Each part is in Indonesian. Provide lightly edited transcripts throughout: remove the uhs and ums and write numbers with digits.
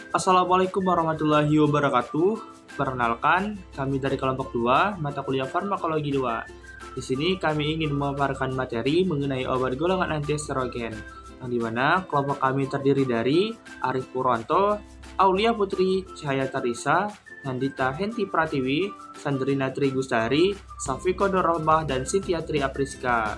Assalamualaikum warahmatullahi wabarakatuh. Perkenalkan, kami dari kelompok 2, mata kuliah farmakologi 2. Di sini kami ingin memaparkan materi mengenai obat golongan antiestrogen, yang dimana kelompok kami terdiri dari Arif Purwanto, Aulia Putri Cahaya Tarisa, Nandita Henti Pratiwi, Sandrina Trigustari, Safiko Nurrohmah, dan Cynthia Tri Apriska.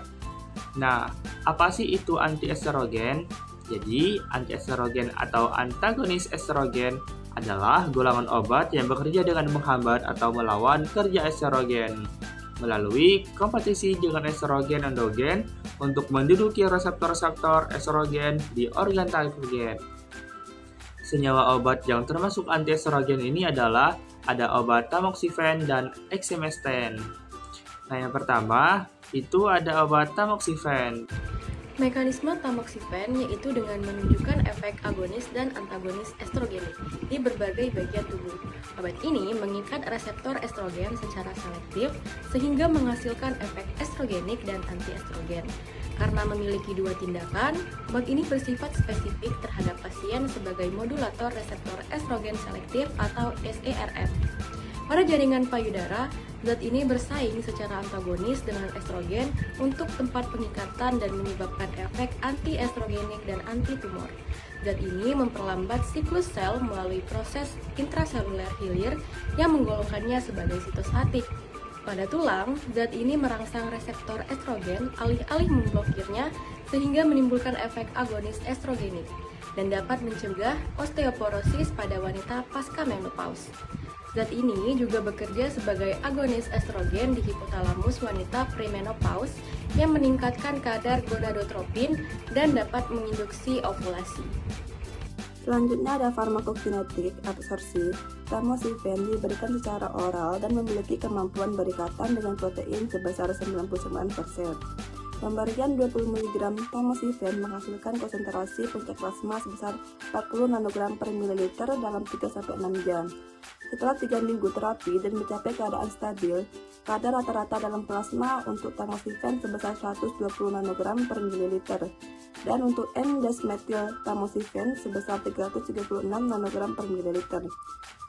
Nah, apa sih itu antiestrogen? Jadi, antiestrogen atau antagonis estrogen adalah golongan obat yang bekerja dengan menghambat atau melawan kerja estrogen melalui kompetisi dengan estrogen endogen untuk menduduki reseptor-reseptor estrogen di organ target. Senyawa obat yang termasuk antiestrogen ini adalah ada obat tamoxifen dan exemestane. Nah, yang pertama itu ada obat tamoxifen. Mekanisme tamoxifen yaitu dengan menunjukkan efek agonis dan antagonis estrogenik di berbagai bagian tubuh. Obat ini mengikat reseptor estrogen secara selektif sehingga menghasilkan efek estrogenik dan antiestrogen. Karena memiliki dua tindakan, obat ini bersifat spesifik terhadap pasien sebagai modulator reseptor estrogen selektif atau SERS. Pada jaringan payudara, zat ini bersaing secara antagonis dengan estrogen untuk tempat pengikatan dan menyebabkan efek anti-estrogenik dan anti-tumor. Zat ini memperlambat siklus sel melalui proses intraseluler hilir yang menggolongkannya sebagai sitostatik. Pada tulang, zat ini merangsang reseptor estrogen alih-alih memblokirnya sehingga menimbulkan efek agonis estrogenik dan dapat mencegah osteoporosis pada wanita pasca menopause. Zat ini juga bekerja sebagai agonis estrogen di hipotalamus wanita premenopause yang meningkatkan kadar gonadotropin dan dapat menginduksi ovulasi. Selanjutnya ada farmakokinetik absorpsi. Tamoxifen diberikan secara oral dan memiliki kemampuan berikatan dengan protein sebesar 99%. Pemberian 20 mg tamoxifen menghasilkan konsentrasi puncak plasma sebesar 40 nanogram per mililiter dalam 3-6 jam. Setelah 3 minggu terapi dan mencapai keadaan stabil, kadar rata-rata dalam plasma untuk tamoxifen sebesar 120 nanogram per mililiter dan untuk N-desmetil tamoxifen sebesar 336 nanogram per mililiter.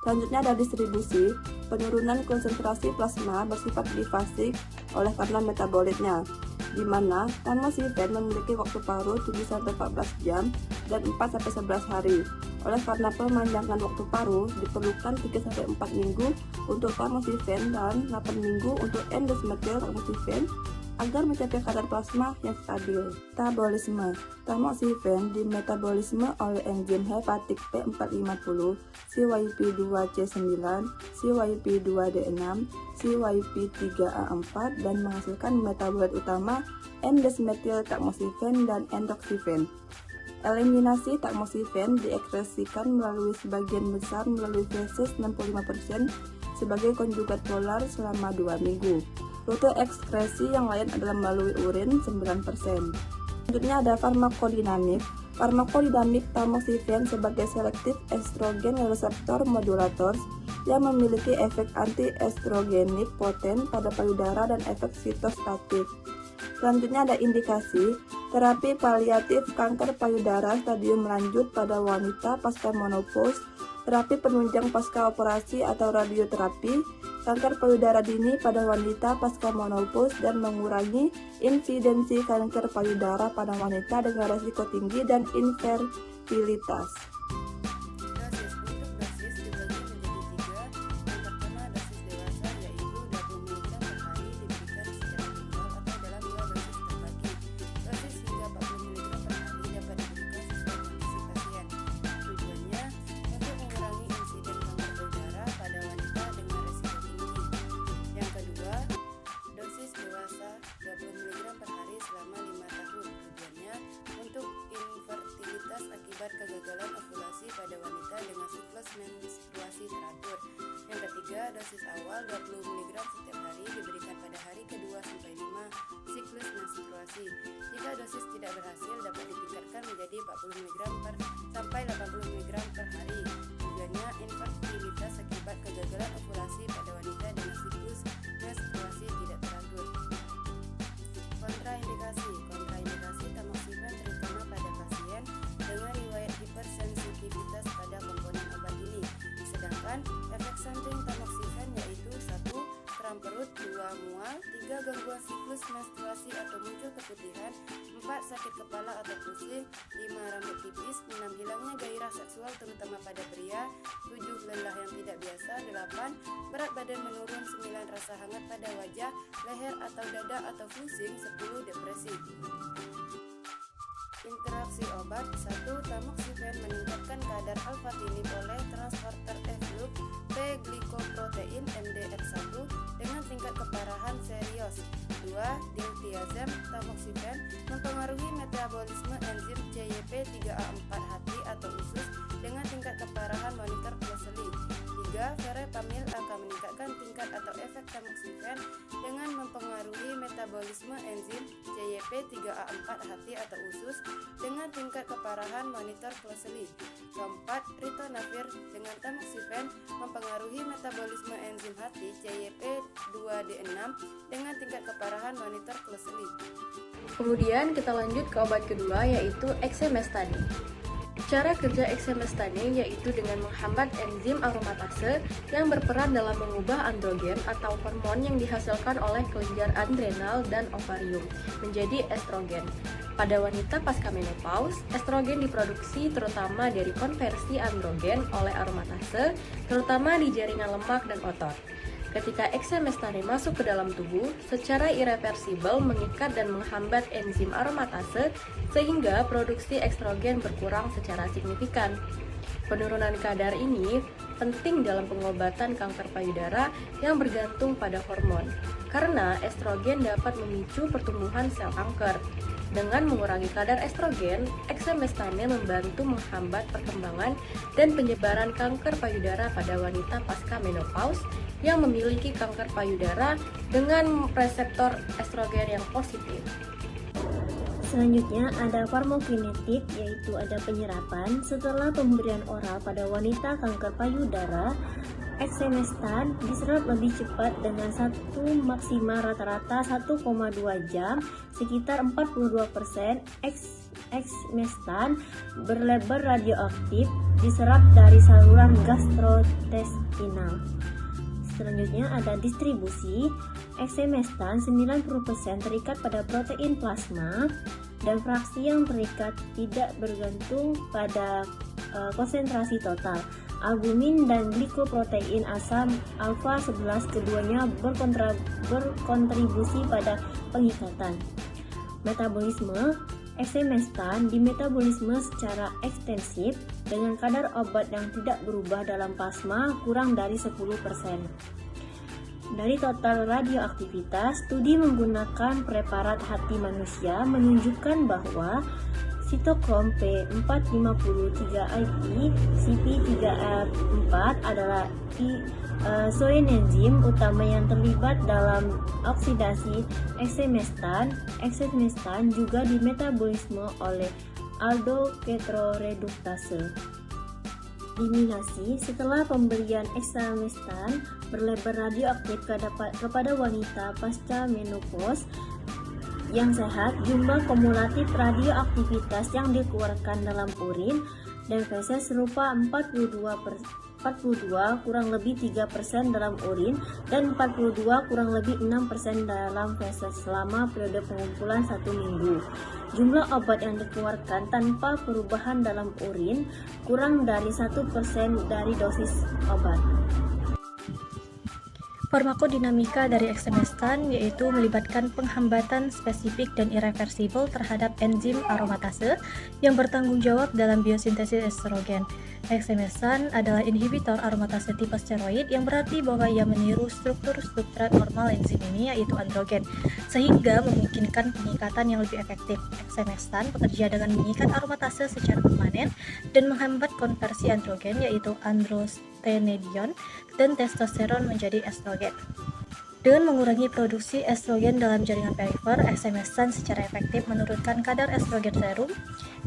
Selanjutnya ada distribusi. Penurunan konsentrasi plasma bersifat bifasik oleh karena metabolitnya, di mana tamoxifen memiliki waktu paruh 7-14 jam dan 4-11 hari. Oleh karena pemanjangan waktu paruh diperlukan 3-4 minggu untuk tamoxifen dan 8 minggu untuk N-desmetil tamoxifen agar mencapai kadar plasma yang stabil. Metabolisme. Tamoxifen dimetabolisme oleh enzim hepatik P450, CYP2C9, CYP2D6, CYP3A4 dan menghasilkan metabolit utama N-desmetil tamoxifen dan endoxifen. Eliminasi tamoxifen diekspresikan melalui sebagian besar melalui feses 65% sebagai konjugat polar selama 2 minggu. Rute ekskresi yang lain adalah melalui urin 9%. Selanjutnya ada farmakodinamik. Farmakodinamik tamoxifen sebagai selektif estrogen reseptor modulator yang memiliki efek anti-estrogenik poten pada payudara dan efek sitostatik. Selanjutnya ada indikasi. Terapi paliatif kanker payudara stadium lanjut pada wanita pasca menopause, terapi penunjang pasca operasi atau radioterapi, kanker payudara dini pada wanita pasca menopause dan mengurangi insidensi kanker payudara pada wanita dengan risiko tinggi dan infertilitas. Dosis untuk dosis dibagi menjadi 3. Yang pertama dosis dewasa yaitu 20 mg per hari diberikan secara imbang atau dalam 2 dosis terbagi. Dosis hingga 40 mg per hari dapat diberikan sesuai kondisi pasien. Tujuannya untuk mengurangi insiden kanker payudara pada wanita dengan risiko tinggi. Yang kedua, dosis dewasa 20 mg per hari selama 5 tahun. Tujuannya untuk infertilitas akibat kegagalan ovulasi pada wanita dengan siklus menstruasi teratur. Yang ketiga, dosis awal 20 mg setiap hari diberikan pada hari kedua sampai 5 siklus menstruasi. Jika dosis tidak berhasil dapat ditingkatkan menjadi 40 mg sampai 80 mg per hari. Tujuannya infertilitas akibat kegagalan ovulasi pada wanita dengan siklus menstruasi tidak teratur. Kontraindikasi. Kontraindikasi tamoxifen terutama pada pasien dengan riwayat hipersensitivitas pada komponen asal mual, 3 gangguan siklus menstruasi atau muncul keputihan, 4 sakit kepala atau pusing, 5 rambut tipis, 6 hilangnya gairah seksual terutama pada pria, 7 lelah yang tidak biasa, 8 berat badan menurun, 9 rasa hangat pada wajah, leher atau dada atau pusing, 10 depresi. Interaksi obat. 1. Tamoxifen meningkatkan kadar alpha-tinib oleh transporter efflux P-glikoprotein MDR1 dengan tingkat keparahan serius. 2. Diltiazem tamoxifen mempengaruhi metabolisme enzim CYP3A4-HT atau usus dengan tingkat keparahan monitor Closely. 3. Verapamil akan meningkatkan tingkat atau efek tamoxifen dengan mempengaruhi metabolisme enzim CYP3A4-HT atau usus dengan tingkat keparahan monitor Closely. 4. Ritonavir dengan tamoxifen mempengaruhi metabolisme enzim HT CYP2D6 dengan tingkat keparahan monitor Closely. Kemudian kita lanjut ke obat kedua yaitu exemestane. Cara kerja exemestane yaitu dengan menghambat enzim aromatase yang berperan dalam mengubah androgen atau hormon yang dihasilkan oleh kelenjar adrenal dan ovarium menjadi estrogen. Pada wanita pasca menopause, estrogen diproduksi terutama dari konversi androgen oleh aromatase, terutama di jaringan lemak dan otot. Ketika exemestane masuk ke dalam tubuh, secara irreversibel mengikat dan menghambat enzim aromatase sehingga produksi estrogen berkurang secara signifikan. Penurunan kadar ini penting dalam pengobatan kanker payudara yang bergantung pada hormon, karena estrogen dapat memicu pertumbuhan sel kanker. Dengan mengurangi kadar estrogen, exemestane membantu menghambat perkembangan dan penyebaran kanker payudara pada wanita pasca menopause yang memiliki kanker payudara dengan reseptor estrogen yang positif. Selanjutnya ada farmakokinetik, yaitu ada penyerapan setelah pemberian oral pada wanita kanker payudara. Exemestane diserap lebih cepat dengan satu maksimal rata-rata 1,2 jam, sekitar 42%. Exemestane berlebar radioaktif, diserap dari saluran gastrointestinal. Selanjutnya ada distribusi. Exemestane 90% terikat pada protein plasma dan fraksi yang terikat tidak bergantung pada konsentrasi total. Albumin dan glikoprotein asam alfa 11 keduanya berkontribusi pada pengikatan. Metabolisme. Exemestane dimetabolisme secara ekstensif dengan kadar obat yang tidak berubah dalam plasma kurang dari 10%. Dari total radioaktivitas, studi menggunakan preparat hati manusia menunjukkan bahwa sitokrom P453IP CP3A4 adalah zoenenzim utama yang terlibat dalam oksidasi exemestane. Exemestane juga dimetabolisme oleh aldoketroreduktase. Eliminasi. Setelah pemberian exemestane berlebar radioaktif kepada wanita pasca menopause yang sehat, jumlah kumulatif radioaktivitas yang dikeluarkan dalam urin dan feses serupa 42 kurang lebih 3% dalam urin dan 42 kurang lebih 6% dalam feses selama periode pengumpulan 1 minggu. Jumlah obat yang dikeluarkan tanpa perubahan dalam urin kurang dari 1% dari dosis obat. Farmakodinamika dari exemestane yaitu melibatkan penghambatan spesifik dan irreversibel terhadap enzim aromatase yang bertanggung jawab dalam biosintesis estrogen. Exemestane adalah inhibitor aromatase tipe steroid yang berarti bahwa ia meniru struktur substrat normal enzim ini yaitu androgen, sehingga memungkinkan pengikatan yang lebih efektif. Exemestane bekerja dengan mengikat aromatase secara permanen dan menghambat konversi androgen yaitu androstenedion dan testosteron menjadi estrogen. Dengan mengurangi produksi estrogen dalam jaringan perifer, exemestane secara efektif menurunkan kadar estrogen serum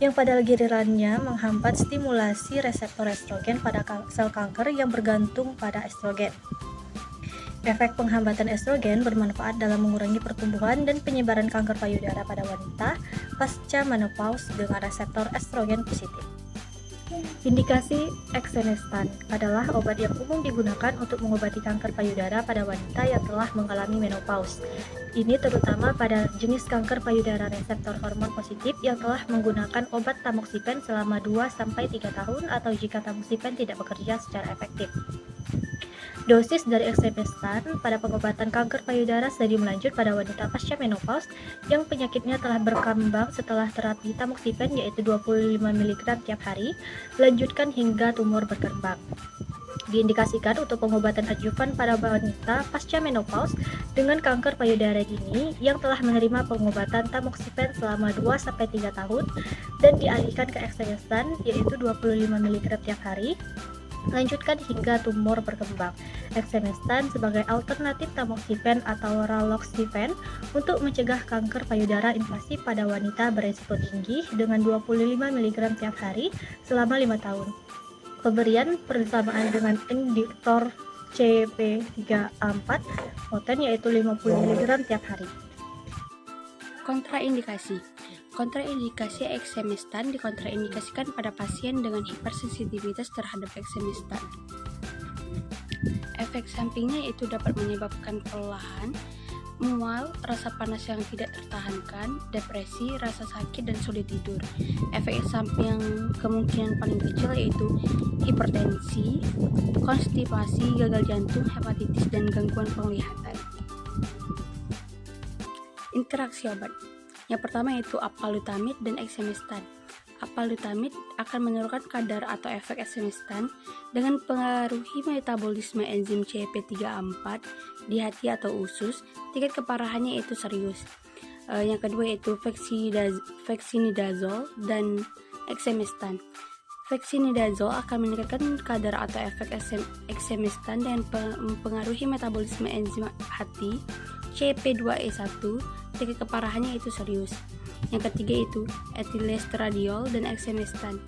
yang pada gilirannya menghambat stimulasi reseptor estrogen pada sel kanker yang bergantung pada estrogen. Efek penghambatan estrogen bermanfaat dalam mengurangi pertumbuhan dan penyebaran kanker payudara pada wanita pasca menopause dengan reseptor estrogen positif. Indikasi exemestan adalah obat yang umum digunakan untuk mengobati kanker payudara pada wanita yang telah mengalami menopause. Ini terutama pada jenis kanker payudara reseptor hormon positif yang telah menggunakan obat tamoxifen selama 2-3 tahun atau jika tamoxifen tidak bekerja secara efektif. Dosis dari exemestan pada pengobatan kanker payudara stadium lanjut pada wanita pasca menopause yang penyakitnya telah berkembang setelah terapi tamoxifen yaitu 25 mg tiap hari, lanjutkan hingga tumor berkembang. Diindikasikan untuk pengobatan adjuvan pada wanita pasca menopause dengan kanker payudara dini yang telah menerima pengobatan tamoxifen selama 2-3 tahun dan dialihkan ke exemestan yaitu 25 mg tiap hari, lanjutkan hingga tumor berkembang. Exemestan sebagai alternatif tamoxifen atau raloxifene untuk mencegah kanker payudara invasif pada wanita beresiko tinggi dengan 25 mg tiap hari selama 5 tahun. Pemberian bersamaan dengan induktor CYP3A4 poten yaitu 50 mg tiap hari. Kontraindikasi. Kontraindikasi exemestan dikontraindikasikan pada pasien dengan hipersensitivitas terhadap exemestan. Efek sampingnya itu dapat menyebabkan kelelahan, mual, rasa panas yang tidak tertahankan, depresi, rasa sakit, dan sulit tidur. Efek samping yang kemungkinan paling kecil yaitu hipertensi, konstipasi, gagal jantung, hepatitis, dan gangguan penglihatan. Interaksi obat. Yang pertama yaitu apalutamid dan exemestan. Apalutamid akan menurunkan kadar atau efek exemestan dengan pengaruhi metabolisme enzim CYP3A4 di hati atau usus. Tingkat keparahannya itu serius. Yang kedua yaitu fexinidazole dan exemestan. Fexinidazole akan meningkatkan kadar atau efek exemestan dengan mempengaruhi metabolisme enzim hati CYP2E1. Tingkat keparahannya itu serius. Yang ketiga itu etilestradiol dan exemestan.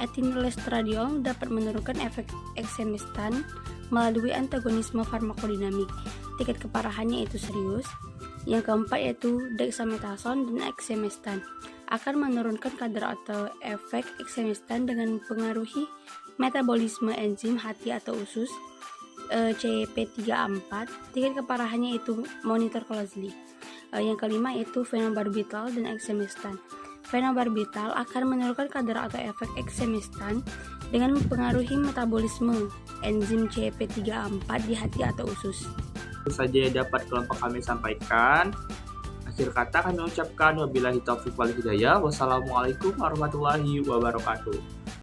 Etilestradiol dapat menurunkan efek exemestan melalui antagonisme farmakodinamik. Tingkat keparahannya itu serius. Yang keempat yaitu dexamethasone dan exemestan akan menurunkan kadar atau efek exemestan dengan mempengaruhi metabolisme enzim hati atau usus CYP3A4. Tingkat keparahannya itu monitor closely. Yang kelima itu phenobarbital dan exemestan. Phenobarbital akan menurunkan kadar atau efek exemestan dengan mempengaruhi metabolisme enzim CYP3A4 di hati atau usus. Itu saja yang dapat kelompok kami sampaikan. Akhir kata kami ucapkan wabillahi taufiq wal hidayah. Wassalamualaikum warahmatullahi wabarakatuh.